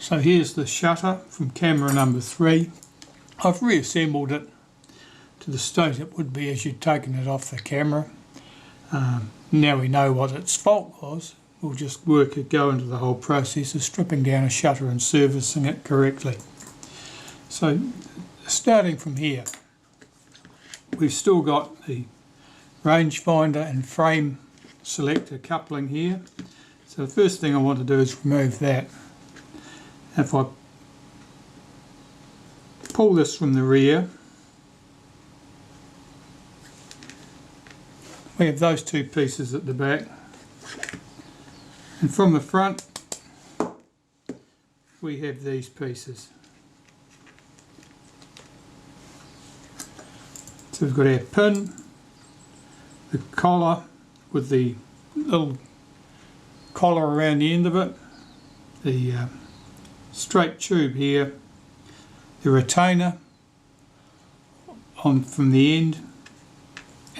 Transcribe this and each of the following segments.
So here's the shutter from camera number 3. I've reassembled it to the state it would be as you'd taken it off the camera. Now we know what its fault was. We'll just go into the whole process of stripping down a shutter and servicing it correctly. So starting from here, we've still got the rangefinder and frame selector coupling here. So the first thing I want to do is remove that. If I pull this from the rear, we have those two pieces at the back, and from the front we have these pieces. So we've got our pin, the collar with the little collar around the end of it, the straight tube here, the retainer from the end,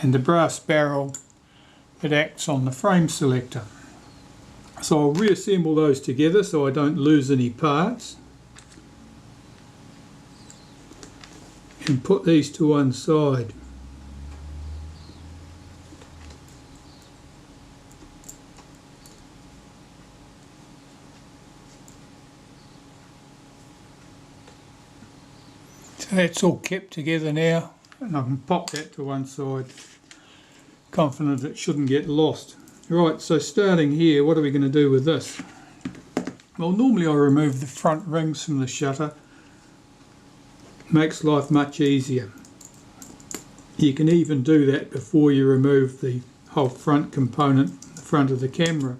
and the brass barrel that acts on the frame selector. So I'll reassemble those together so I don't lose any parts, and put these to one side. So that's all kept together now, and I can pop that to one side, confident it shouldn't get lost. Right, so starting here, what are we going to do with this? Well, normally I remove the front rings from the shutter. Makes life much easier. You can even do that before you remove the whole front component, the front of the camera.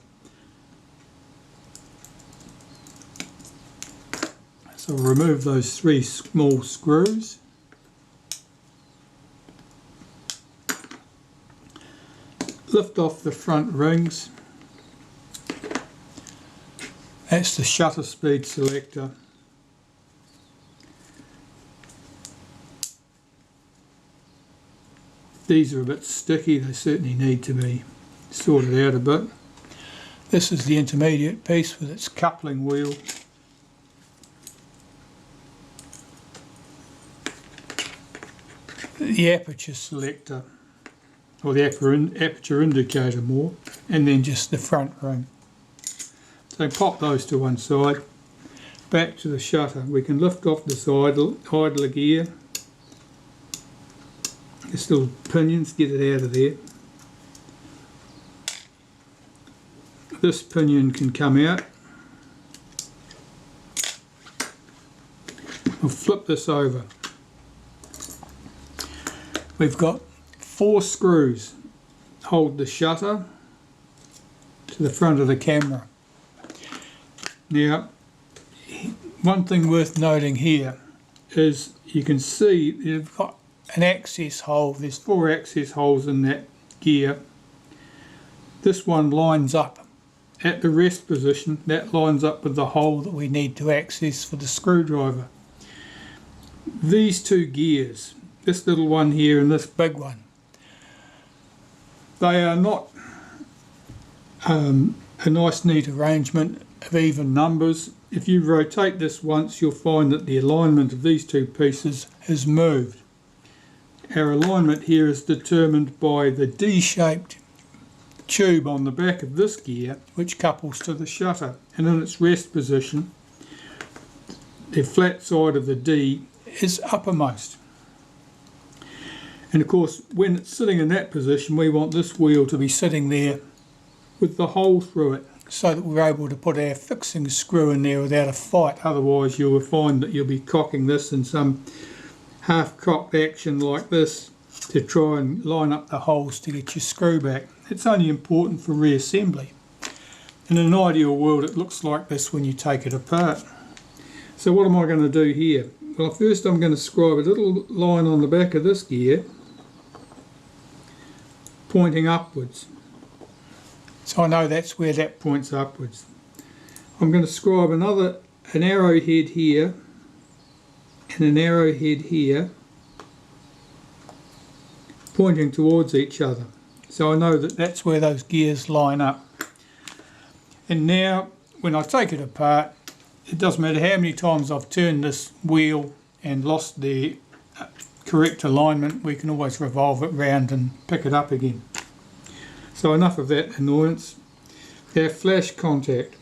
So I'll remove those 3 small screws. Lift off the front rings. That's the shutter speed selector. These are a bit sticky, they certainly need to be sorted out a bit. This is the intermediate piece with its coupling wheel. The aperture selector, or the aperture indicator more, and then just the front ring. So pop those to one side. Back to the shutter. We can lift off this idler gear. This little pinions, get it out of there. This pinion can come out. We'll flip this over. We've got 4 screws hold the shutter to the front of the camera. Now, one thing worth noting here is you can see you've got an access hole. There's 4 access holes in that gear. This one lines up at the rest position. That lines up with the hole that we need to access for the screwdriver. These 2 gears, this little one here and this big one, they are not a nice neat arrangement of even numbers. If you rotate this once, you'll find that the alignment of these 2 pieces has moved. Our alignment here is determined by the D-shaped tube on the back of this gear, which couples to the shutter, and in its rest position the flat side of the D is uppermost. And of course, when it's sitting in that position, we want this wheel to be sitting there with the hole through it, so that we're able to put our fixing screw in there without a fight. Otherwise you will find that you'll be cocking this in some half-cocked action like this to try and line up the holes to get your screw back. It's only important for reassembly. In an ideal world it looks like this when you take it apart. So what am I going to do here? Well, first I'm going to scribe a little line on the back of this gear pointing upwards. So I know that's where that points upwards. I'm going to scribe an arrowhead here and an arrowhead here pointing towards each other. So I know that that's where those gears line up. And now when I take it apart, it doesn't matter how many times I've turned this wheel and lost the correct alignment, we can always revolve it round and pick it up again. So enough of that annoyance. Our flash contact.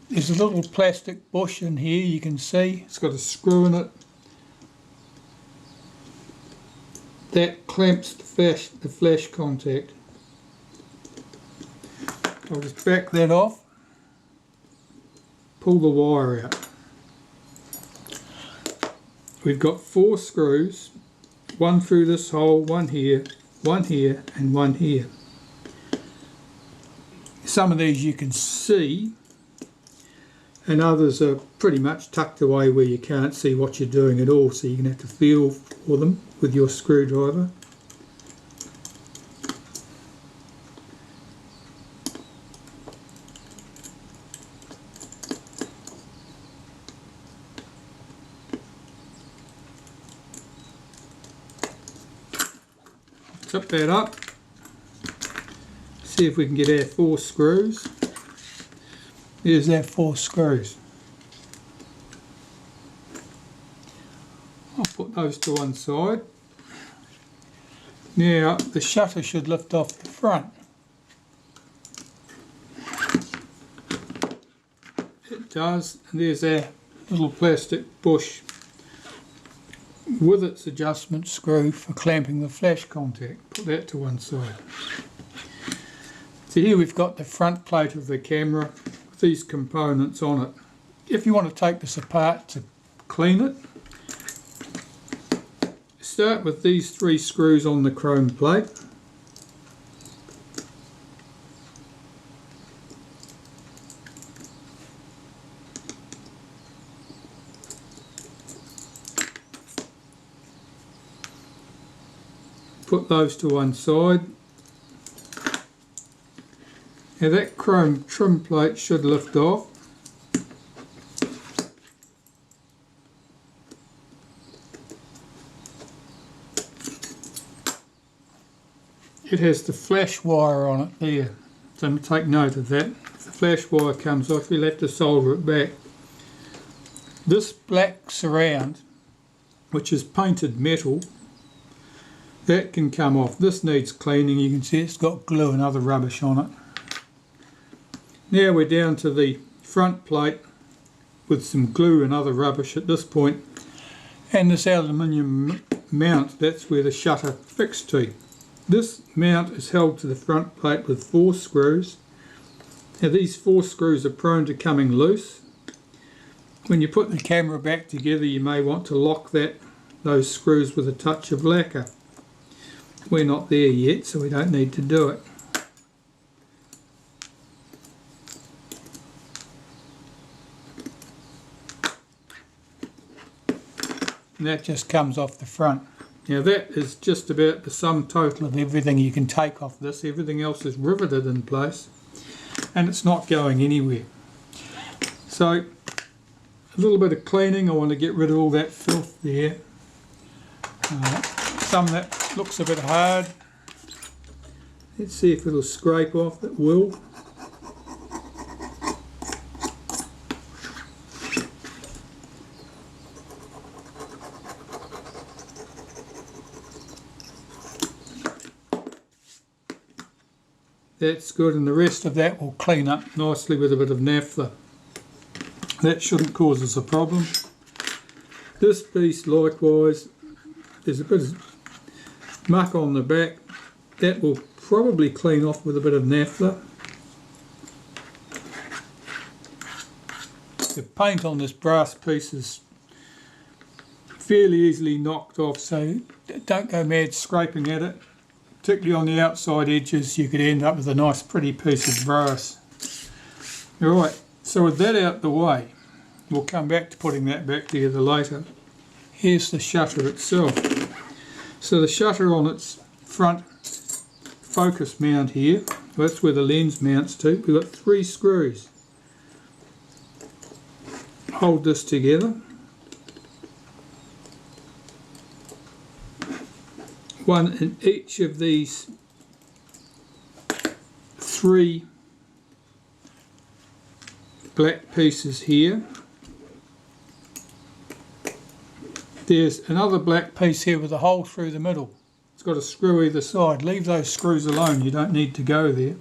There's a little plastic bush in here, you can see. It's got a screw in it. That clamps the flash contact. I'll just back that off. Pull the wire out. We've got 4 screws, one through this hole, one here, and one here. Some of these you can see, and others are pretty much tucked away where you can't see what you're doing at all, so you're going to have to feel for them with your screwdriver. Tip that up, see if we can get our 4 screws. There's our 4 screws. I'll put those to one side. Now the shutter should lift off the front. It does, and there's our little plastic bush with its adjustment screw for clamping the flash contact. Put that to one side. So here we've got the front plate of the camera with these components on it. If you want to take this apart to clean it, start with these 3 screws on the chrome plate. Put those to one side. Now that chrome trim plate should lift off. It has the flash wire on it there, so take note of that. If the flash wire comes off, you'll have to solder it back. This black surround, which is painted metal, that can come off. This needs cleaning. You can see it's got glue and other rubbish on it. Now we're down to the front plate with some glue and other rubbish at this point. And this aluminium mount, that's where the shutter fixed to. This mount is held to the front plate with 4 screws. Now these 4 screws are prone to coming loose. When you put the camera back together, you may want to lock those screws with a touch of lacquer. We're not there yet, so we don't need to do it. And that just comes off the front. Now that is just about the sum total of everything you can take off this. Everything else is riveted in place and it's not going anywhere. So a little bit of cleaning. I want to get rid of all that filth there. Some that looks a bit hard. Let's see if it'll scrape off. It will. That's good, and the rest of that will clean up nicely with a bit of naphtha. That shouldn't cause us a problem. This piece likewise, there's a bit of muck on the back. That will probably clean off with a bit of naphtha. The paint on this brass piece is fairly easily knocked off, so don't go mad scraping at it. Particularly on the outside edges, you could end up with a nice pretty piece of brass. Alright, so with that out the way, we'll come back to putting that back together later. Here's the shutter itself. So the shutter on its front focus mount here, that's where the lens mounts to. We've got 3 screws. Hold this together. One in each of these 3 black pieces here. There's another black piece here with a hole through the middle. It's got a screw either side. Leave those screws alone, you don't need to go there.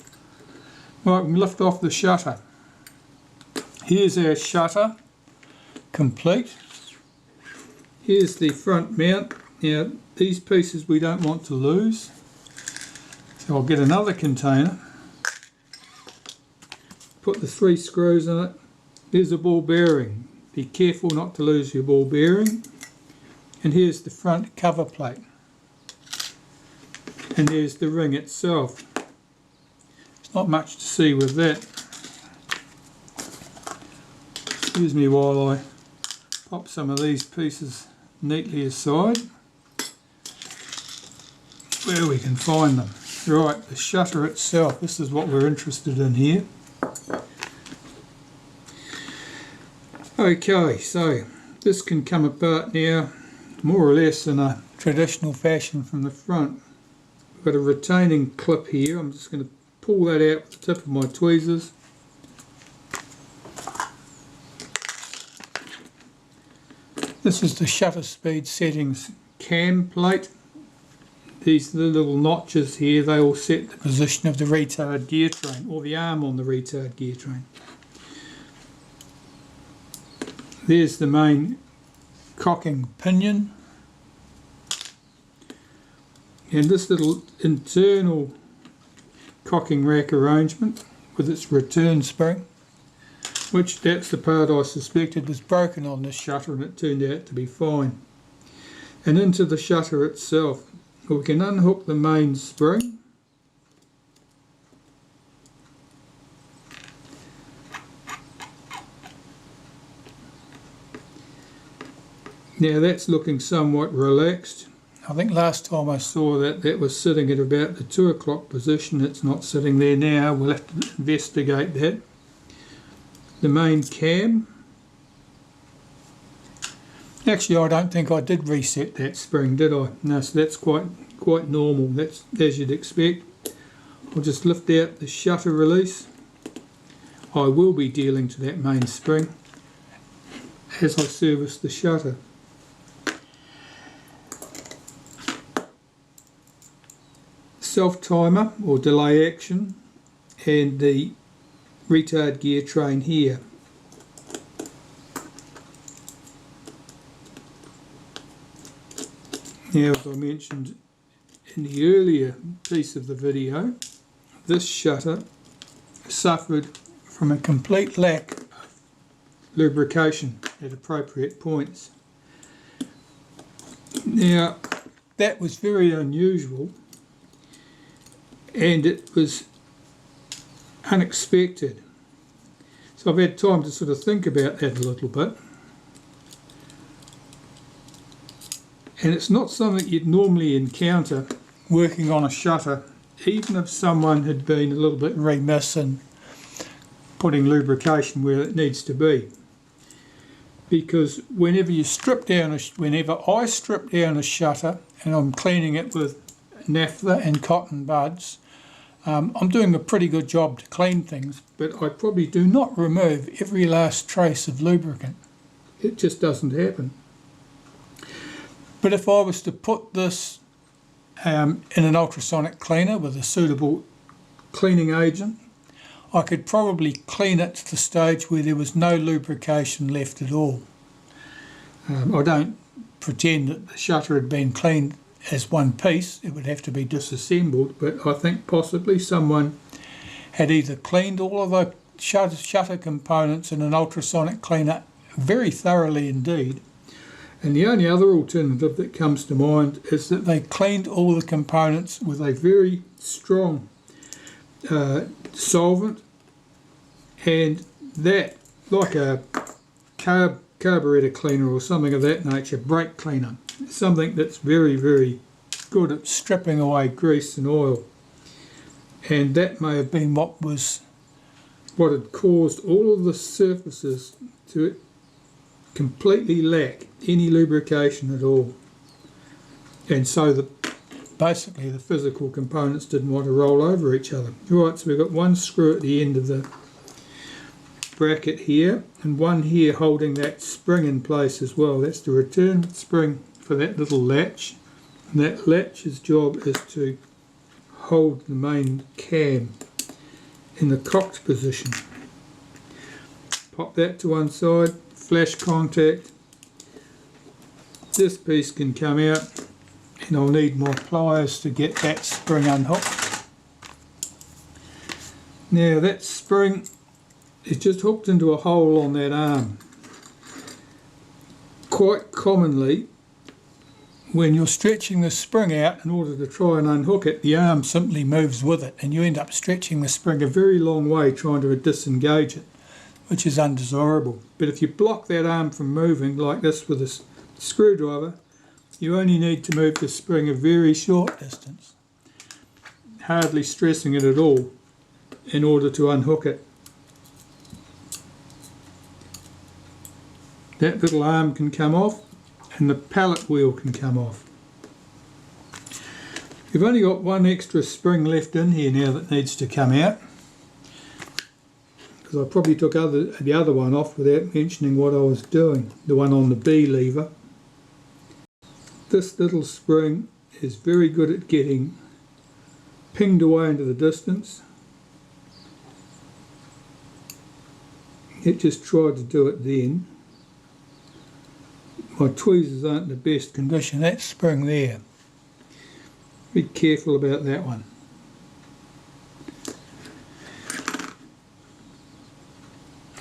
Right, we can lift off the shutter. Here's our shutter, complete. Here's the front mount. Now, these pieces we don't want to lose. So I'll get another container, put the 3 screws in it. There's a ball bearing. Be careful not to lose your ball bearing. And here's the front cover plate. And there's the ring itself. There's not much to see with that. Excuse me while I pop some of these pieces neatly aside where we can find them. Right, the shutter itself, this is what we're interested in here. Okay, so this can come apart now more or less in a traditional fashion from the front. We've got a retaining clip here. I'm just going to pull that out with the tip of my tweezers. This is the shutter speed settings cam plate. These are the little notches here, they all set the position of the retard gear train, or the arm on the retard gear train. There's the main cocking pinion. And this little internal cocking rack arrangement with its return spring, which that's the part I suspected was broken on this shutter, and it turned out to be fine. And into the shutter itself, we can unhook the main spring. Now that's looking somewhat relaxed. I think last time I saw that, that was sitting at about the 2 o'clock position. It's not sitting there now. We'll have to investigate that. The main cam. Actually, I don't think I did reset that spring, did I? No, so that's quite normal. That's as you'd expect. I'll just lift out the shutter release. I will be dealing to that main spring as I service the shutter. Self-timer or delay action, and the retard gear train here. Now, as I mentioned in the earlier piece of the video, this shutter suffered from a complete lack of lubrication at appropriate points. Now, that was very unusual, and it was unexpected. So I've had time to sort of think about that a little bit. And it's not something you'd normally encounter working on a shutter, even if someone had been a little bit remiss in putting lubrication where it needs to be. Because whenever I strip down a shutter and I'm cleaning it with naphtha and cotton buds, I'm doing a pretty good job to clean things, but I probably do not remove every last trace of lubricant. It just doesn't happen. But if I was to put this in an ultrasonic cleaner with a suitable cleaning agent, I could probably clean it to the stage where there was no lubrication left at all. I don't pretend that the shutter had been cleaned as one piece. It would have to be disassembled, but I think possibly someone had either cleaned all of the shutter components in an ultrasonic cleaner very thoroughly indeed. And the only other alternative that comes to mind is that they cleaned all the components with a very strong solvent, and that, like a carburetor cleaner or something of that nature, brake cleaner, something that's very, very good at stripping away grease and oil. And that may have been what had caused all of the surfaces to completely lack any lubrication at all, and so basically the physical components didn't want to roll over each other. Right, so we've got one screw at the end of the bracket here and one here holding that spring in place as well. That's the return spring for that little latch. And that latch's job is to hold the main cam in the cocked position. Pop that to one side, flash contact. This piece can come out and I'll need more pliers to get that spring unhooked. Now that spring is just hooked into a hole on that arm. Quite commonly, when you're stretching the spring out in order to try and unhook it, the arm simply moves with it and you end up stretching the spring a very long way trying to disengage it, which is undesirable. But if you block that arm from moving like this with a screwdriver, you only need to move the spring a very short distance, hardly stressing it at all, in order to unhook it. That little arm can come off and the pallet wheel can come off. We've only got one extra spring left in here now that needs to come out, because I probably took the other one off without mentioning what I was doing, the one on the B lever. This little spring is very good at getting pinged away into the distance. It just tried to do it then. My tweezers aren't in the best condition. That spring there, be careful about that one.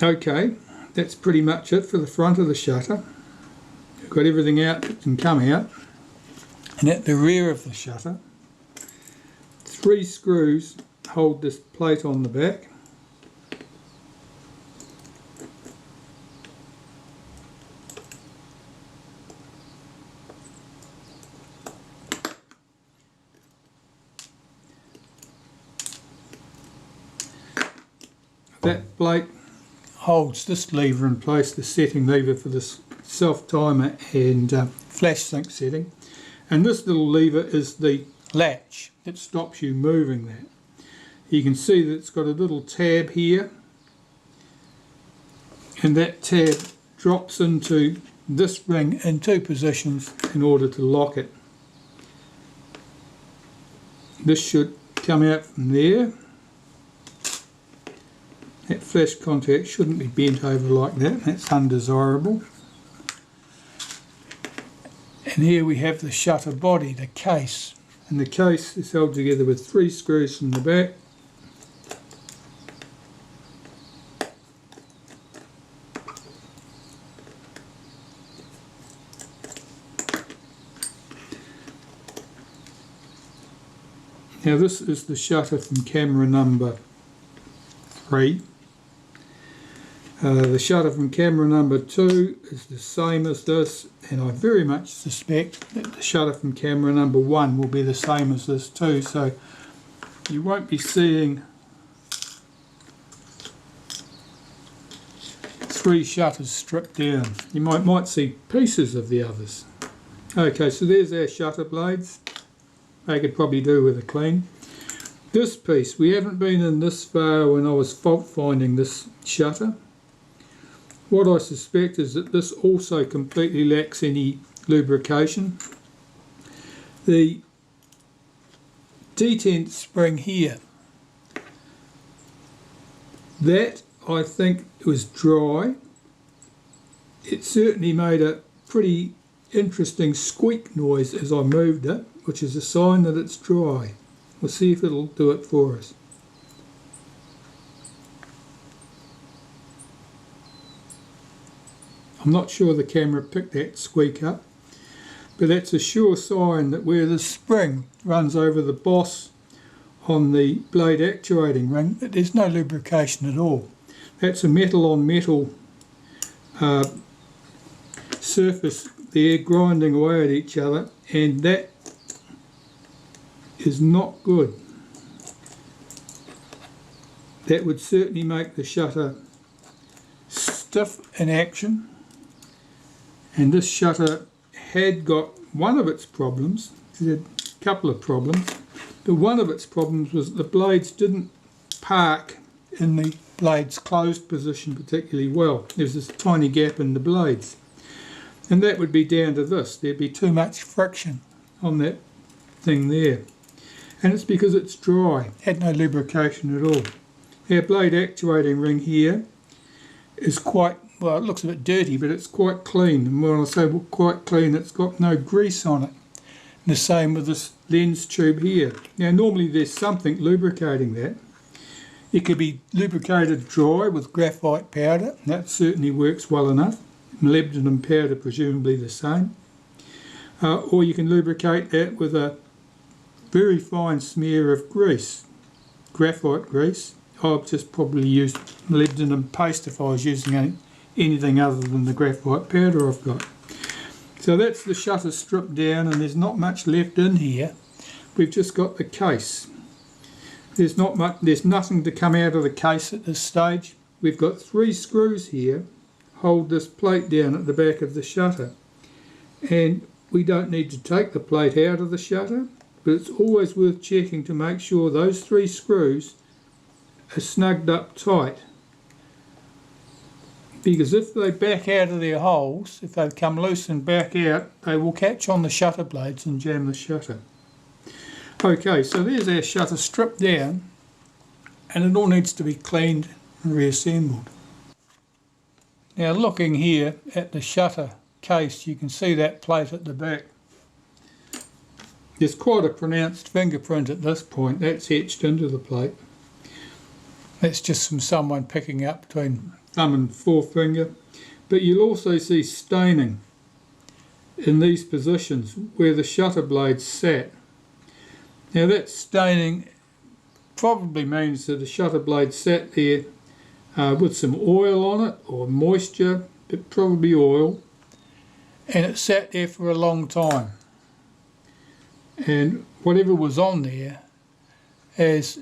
Okay, that's pretty much it for the front of the shutter. We've got everything out that can come out. And at the rear of the shutter, 3 screws hold this plate on the back. That plate holds this lever in place, the setting lever for this self timer and flash sync setting, and this little lever is the latch that stops you moving that. You can see that it's got a little tab here, and that tab drops into this ring in 2 positions in order to lock it. This should come out from there. That flash contact shouldn't be bent over like that, that's undesirable. And here we have the shutter body, the case. And the case is held together with 3 screws from the back. Now this is the shutter from camera number 3. The shutter from camera number 2 is the same as this, and I very much suspect that the shutter from camera number 1 will be the same as this too, so you won't be seeing 3 shutters stripped down. You might see pieces of the others. Okay, so there's our shutter blades. They could probably do with a clean. This piece, we haven't been in this far when I was fault finding this shutter. What I suspect is that this also completely lacks any lubrication. The detent spring here, that I think was dry. It certainly made a pretty interesting squeak noise as I moved it, which is a sign that it's dry. We'll see if it'll do it for us. I'm not sure the camera picked that squeak up, but that's a sure sign that where the spring runs over the boss on the blade actuating ring, that there's no lubrication at all. That's a metal on metal surface there grinding away at each other, and that is not good. That would certainly make the shutter stiff in action. And this shutter had got one of its problems. It had a couple of problems, but one of its problems was that the blades didn't park in the blades closed position particularly well. There's this tiny gap in the blades, and that would be down to this. There'd be too much friction on that thing there, and it's because it's dry, had no lubrication at all. Our blade actuating ring here is quite, well, it looks a bit dirty, but it's quite clean, and when I say quite clean, it's got no grease on it. And the same with this lens tube here. Now normally there's something lubricating that. It could be lubricated dry with graphite powder, that certainly works well enough. Molybdenum powder presumably the same. Or you can lubricate that with a very fine smear of grease, graphite grease. I've just probably used molybdenum paste if I was using anything other than the graphite powder I've got. So that's the shutter stripped down, and there's not much left in here. We've just got the case. There's nothing to come out of the case at this stage. We've got 3 screws here, hold this plate down at the back of the shutter. And we don't need to take the plate out of the shutter, but it's always worth checking to make sure those 3 screws are snugged up tight. Because if they back out of their holes, if they come loose and back out, they will catch on the shutter blades and jam the shutter. Okay, so there's our shutter stripped down, and it all needs to be cleaned and reassembled. Now looking here at the shutter case, you can see that plate at the back. There's quite a pronounced fingerprint at this point, that's etched into the plate. That's just from someone picking up between thumb and forefinger. But you'll also see staining in these positions where the shutter blades sat. Now that staining probably means that the shutter blade sat there with some oil on it, or moisture, but probably oil, and it sat there for a long time. And whatever was on there has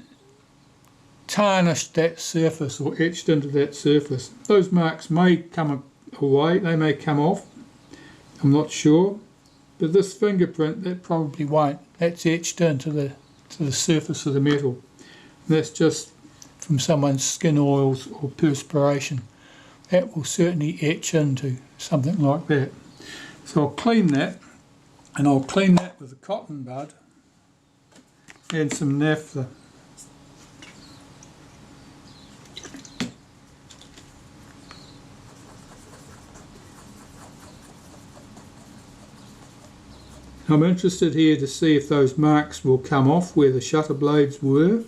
tarnished that surface or etched into that surface. Those marks may come away, they may come off, I'm not sure, but this fingerprint, that probably won't. That's etched into the surface of the metal. And that's just from someone's skin oils or perspiration. That will certainly etch into something like that. So I'll clean that, and I'll clean that with a cotton bud and some naphtha. I'm interested here to see if those marks will come off where the shutter blades were.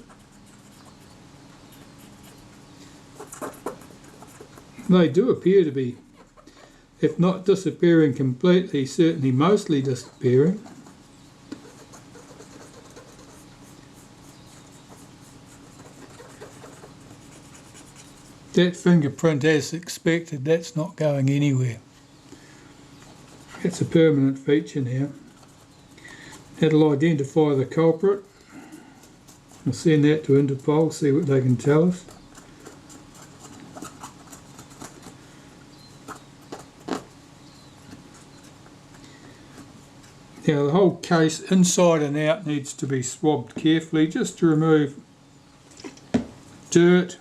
They do appear to be, if not disappearing completely, certainly mostly disappearing. That fingerprint, as expected, that's not going anywhere. It's a permanent feature now. That'll identify the culprit. We'll send that to Interpol, see what they can tell us. Now the whole case inside and out needs to be swabbed carefully just to remove dirt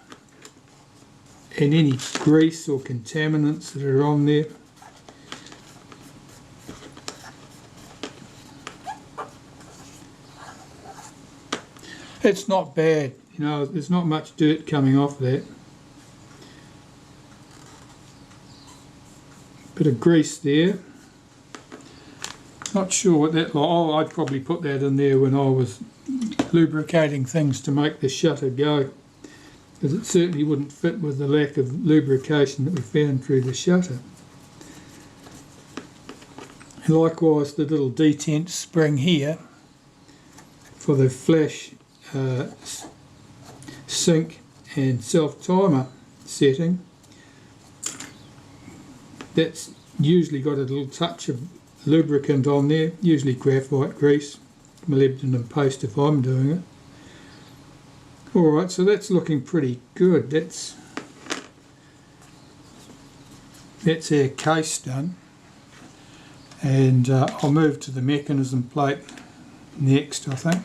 and any grease or contaminants that are on there. It's not bad, you know, there's not much dirt coming off that. Bit of grease there. Not sure what that, oh, I'd probably put that in there when I was lubricating things to make the shutter go, because it certainly wouldn't fit with the lack of lubrication that we found through the shutter. And likewise the little detent spring here for the flash sync and self-timer setting, that's usually got a little touch of lubricant on there, usually graphite grease, molybdenum paste if I'm doing it. Alright, so that's looking pretty good. That's our case done, and I'll move to the mechanism plate next, I think.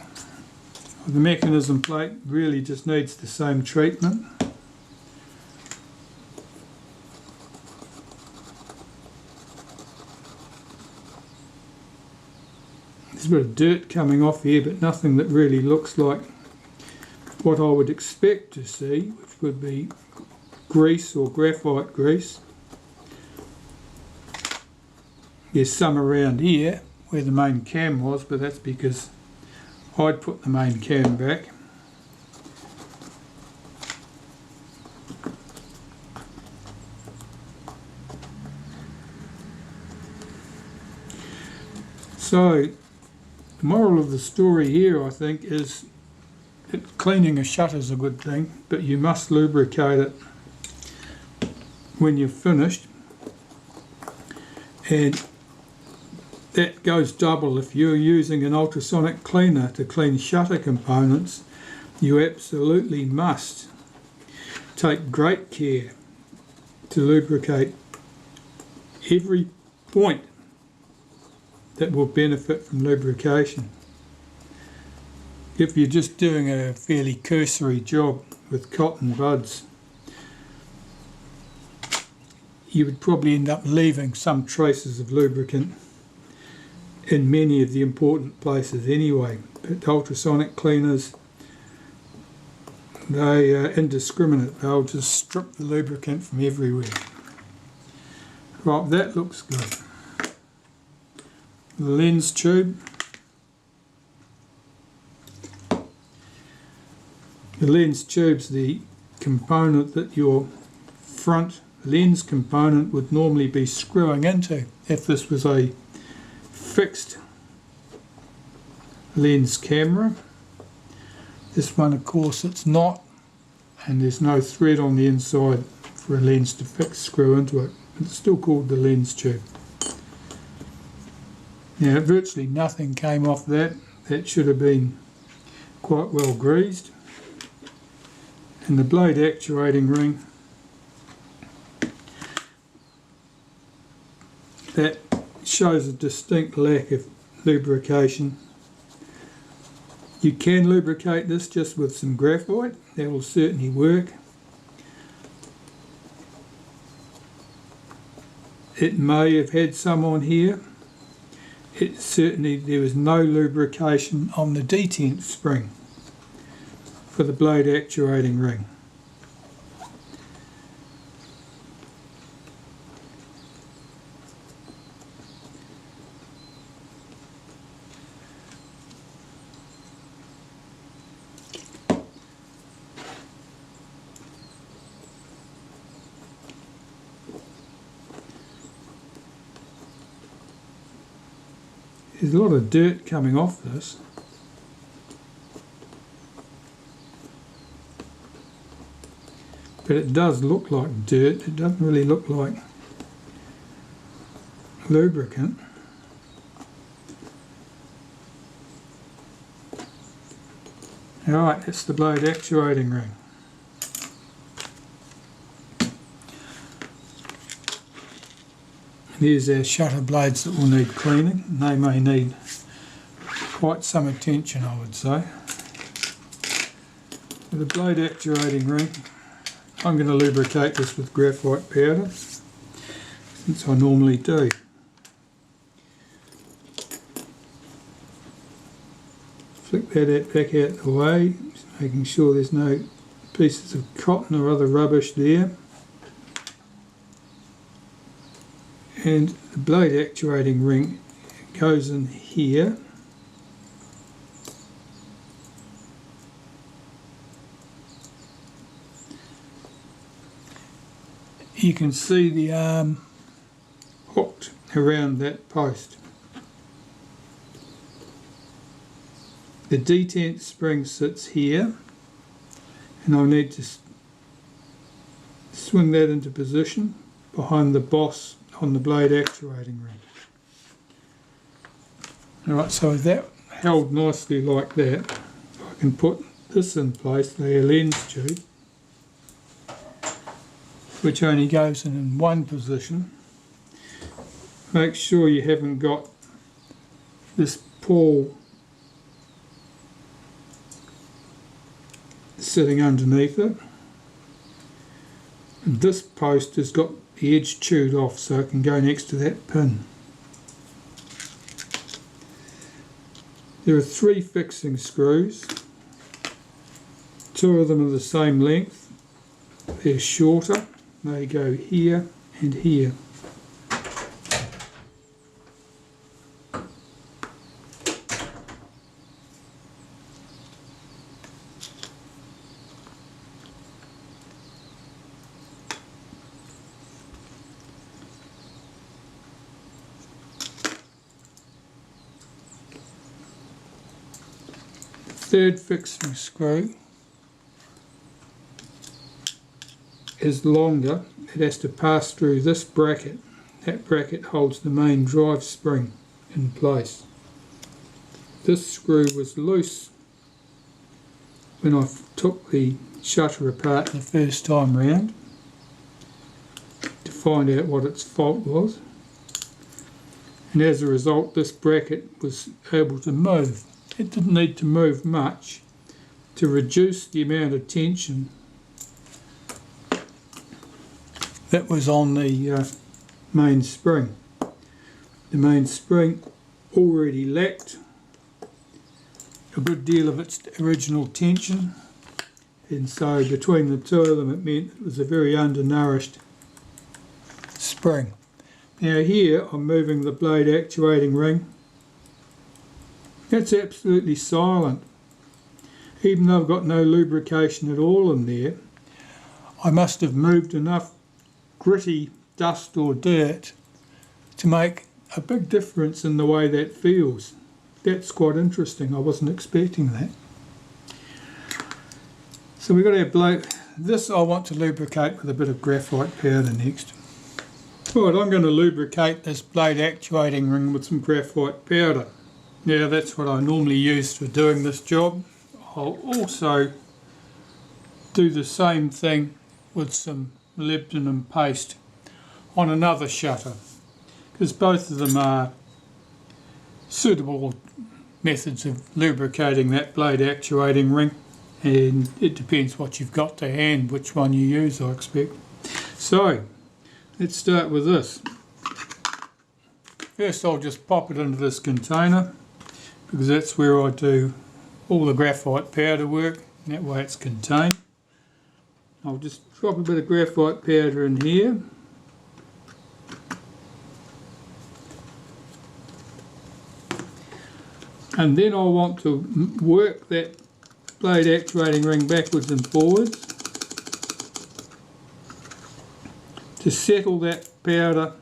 The mechanism plate really just needs the same treatment. There's a bit of dirt coming off here, but nothing that really looks like what I would expect to see, which would be grease or graphite grease. There's some around here where the main cam was, but that's because I'd put the main cam back. So, the moral of the story here, I think, is that cleaning a shutter is a good thing, but you must lubricate it when you're finished. And that goes double. If you're using an ultrasonic cleaner to clean shutter components, you absolutely must take great care to lubricate every point that will benefit from lubrication. If you're just doing a fairly cursory job with cotton buds, you would probably end up leaving some traces of lubricant in many of the important places anyway. But ultrasonic cleaners, they are indiscriminate. They'll just strip the lubricant from everywhere. Right, that looks good. The lens tube. The lens tube's the component that your front lens component would normally be screwing into if this was a fixed lens camera. This one, of course, it's not, and there's no thread on the inside for a lens to screw into it. It's still called the lens tube. Now, virtually nothing came off that. That should have been quite well greased. And the blade actuating ring, that shows a distinct lack of lubrication. You can lubricate this just with some graphite. That will certainly work. It may have had some on here. There was no lubrication on the detent spring for the blade actuating ring. There's a lot of dirt coming off this. But it does look like dirt. It doesn't really look like lubricant. Alright, that's the blade actuating ring. Here's our shutter blades that will need cleaning. They may need quite some attention, I would say. For the blade actuating ring, I'm going to lubricate this with graphite powder, since I normally do. Flick that back out the way, just making sure there's no pieces of cotton or other rubbish there. And the blade actuating ring goes in here. You can see the arm hooked around that post. The detent spring sits here, and I'll need to swing that into position behind the boss on the blade actuating ring. Alright, so with that held nicely like that, I can put this in place, the lens tube, which only goes in one position. Make sure you haven't got this pawl sitting underneath it. And this post has got the edge chewed off, so it can go next to that pin. There are 3 fixing screws. 2 of them are the same length. They're shorter. They go here and here. Third fixing screw is longer. It has to pass through this bracket. That bracket holds the main drive spring in place. This screw was loose when I took the shutter apart the first time round to find out what its fault was, and as a result this bracket was able to move. It didn't need to move much to reduce the amount of tension that was on the main spring. The main spring already lacked a good deal of its original tension, and so between the 2 of them it meant it was a very undernourished spring. Now here I'm moving the blade actuating ring. That's absolutely silent. Even though I've got no lubrication at all in there, I must have moved enough gritty dust or dirt to make a big difference in the way that feels. That's quite interesting. I wasn't expecting that. So we've got our blade. This I want to lubricate with a bit of graphite powder next. Right, I'm going to lubricate this blade actuating ring with some graphite powder. Now that's what I normally use for doing this job. I'll also do the same thing with some molybdenum paste on another shutter, because both of them are suitable methods of lubricating that blade actuating ring, and it depends what you've got to hand, which one you use, I expect. So let's start with this. First I'll just pop it into this container, because that's where I do all the graphite powder work, and that way it's contained. I'll just drop a bit of graphite powder in here. And then I want to work that blade actuating ring backwards and forwards to settle that powder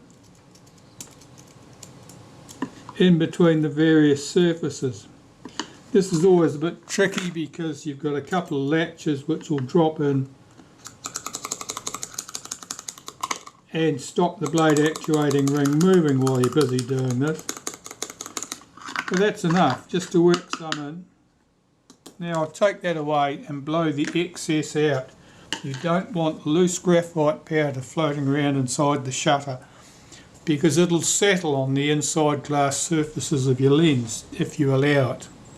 in between the various surfaces. This is always a bit tricky because you've got a couple of latches which will drop in and stop the blade actuating ring moving while you're busy doing this. But that's enough just to work some in. Now I'll take that away and blow the excess out. You don't want loose graphite powder floating around inside the shutter, because it'll settle on the inside glass surfaces of your lens if you allow it.